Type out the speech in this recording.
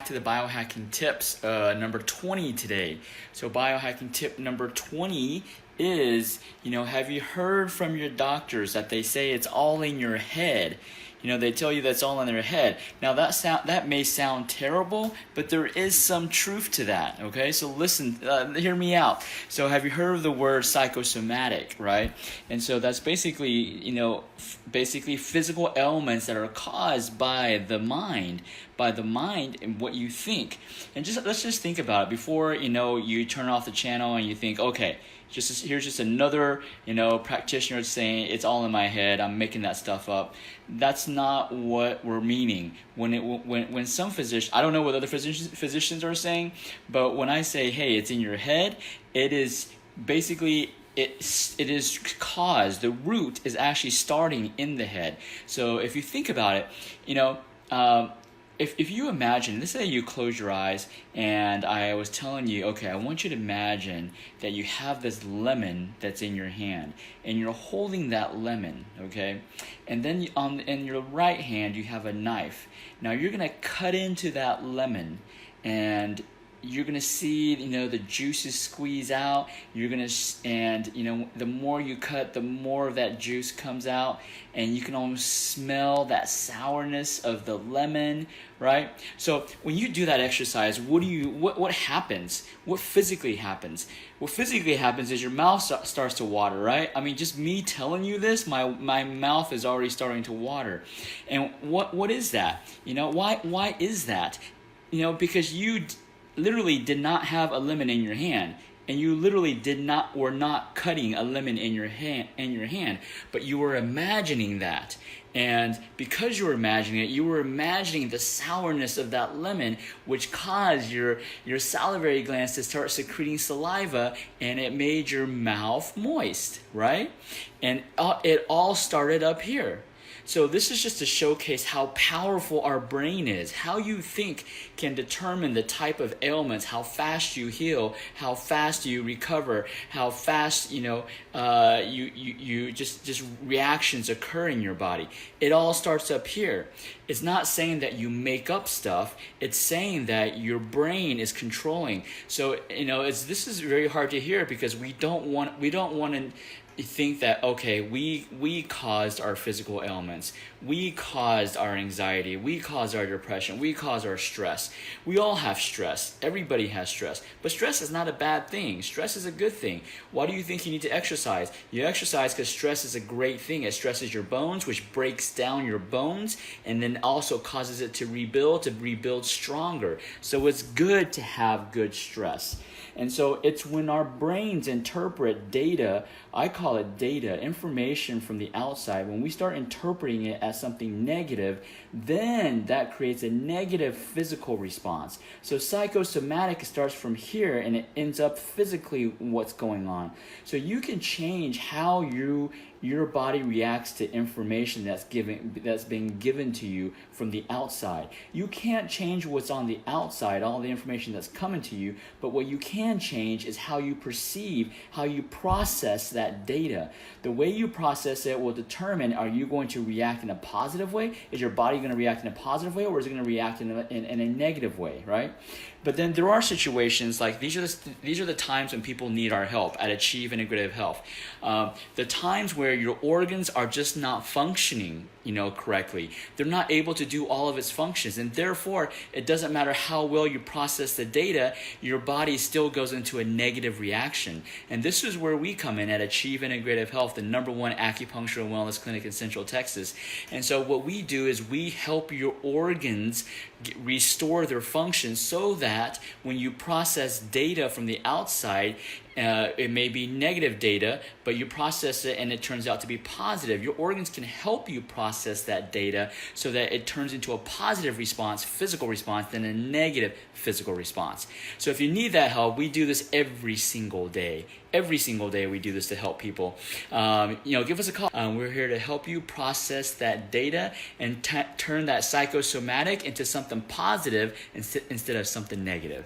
to the biohacking tips, number 20 today. So biohacking tip number 20 is, have you heard from your doctors that they say it's all in your head? They tell you that's all in their head. Now that may sound terrible, but there is some truth to that, okay? So listen, hear me out. So have you heard of the word psychosomatic, right? And so that's basically, basically physical ailments that are caused by the mind and what you think. And let's just think about it before, you turn off the channel and you think, okay, here's just another, practitioner saying it's all in my head. I'm making that stuff up. That's not what we're meaning. When some physicians, I don't know what other physicians are saying, but when I say, hey, it's in your head, it is basically it is caused. The root is actually starting in the head. So if you think about it, If you imagine, let's say you close your eyes and I was telling you, okay, I want you to imagine that you have this lemon that's in your hand and you're holding that lemon, okay? And then in your right hand, you have a knife. Now you're gonna cut into that lemon and you're gonna see, the juices squeeze out. The more you cut, the more of that juice comes out, and you can almost smell that sourness of the lemon, right? So when you do that exercise, what happens? What physically happens? What physically happens is your mouth starts to water, right? I mean, just me telling you this, my mouth is already starting to water. And what is that? Why is that? Because you literally did not have a lemon in your hand, and you literally were not cutting a lemon in your hand, but you were imagining that. And because you were imagining it, you were imagining the sourness of that lemon, which caused your salivary glands to start secreting saliva, and it made your mouth moist, right? And it all started up here. So this is just to showcase how powerful our brain is. How you think can determine the type of ailments, how fast you heal, how fast you recover, how fast you just reactions occur in your body. It all starts up here. It's not saying that you make up stuff. It's saying that your brain is controlling. So this is very hard to hear because we don't want to think that, okay, we caused our physical ailments, we caused our anxiety, we caused our depression, we caused our stress. We all have stress. Everybody has stress. But stress is not a bad thing. Stress is a good thing. Why do you think you need to exercise? You exercise because stress is a great thing. It stresses your bones, which breaks down your bones, and then also causes it to rebuild stronger. So it's good to have good stress. And so it's when our brains interpret data, I call it data, information from the outside, when we start interpreting it as something negative, then that creates a negative physical response. So psychosomatic starts from here and it ends up physically what's going on. So you can change how your body reacts to information that's being given to you from the outside. You can't change what's on the outside, all the information that's coming to you, but what you can change is how you perceive, how you process that data. The way you process it will determine, are you going to react in a positive way? Is your body going to react in a positive way, or is it going to react in a negative way, right? But then there are situations like these are the times when people need our help at Achieve Integrative Health. The times where your organs are just not functioning, correctly. They're not able to do all of its functions, and therefore it doesn't matter how well you process the data, your body still goes into a negative reaction. And this is where we come in at Achieve Integrative Health, the #1 acupuncture and wellness clinic in Central Texas. And so what we do is we help your organs restore their function so that when you process data from the outside, it may be negative data, but you process it and it turns out to be positive. Your organs can help you process that data so that it turns into a positive response, physical response, than a negative physical response. So if you need that help, we do this every single day. Every single day we do this to help people. Give us a call. We're here to help you process that data and turn that psychosomatic into something positive instead of something negative.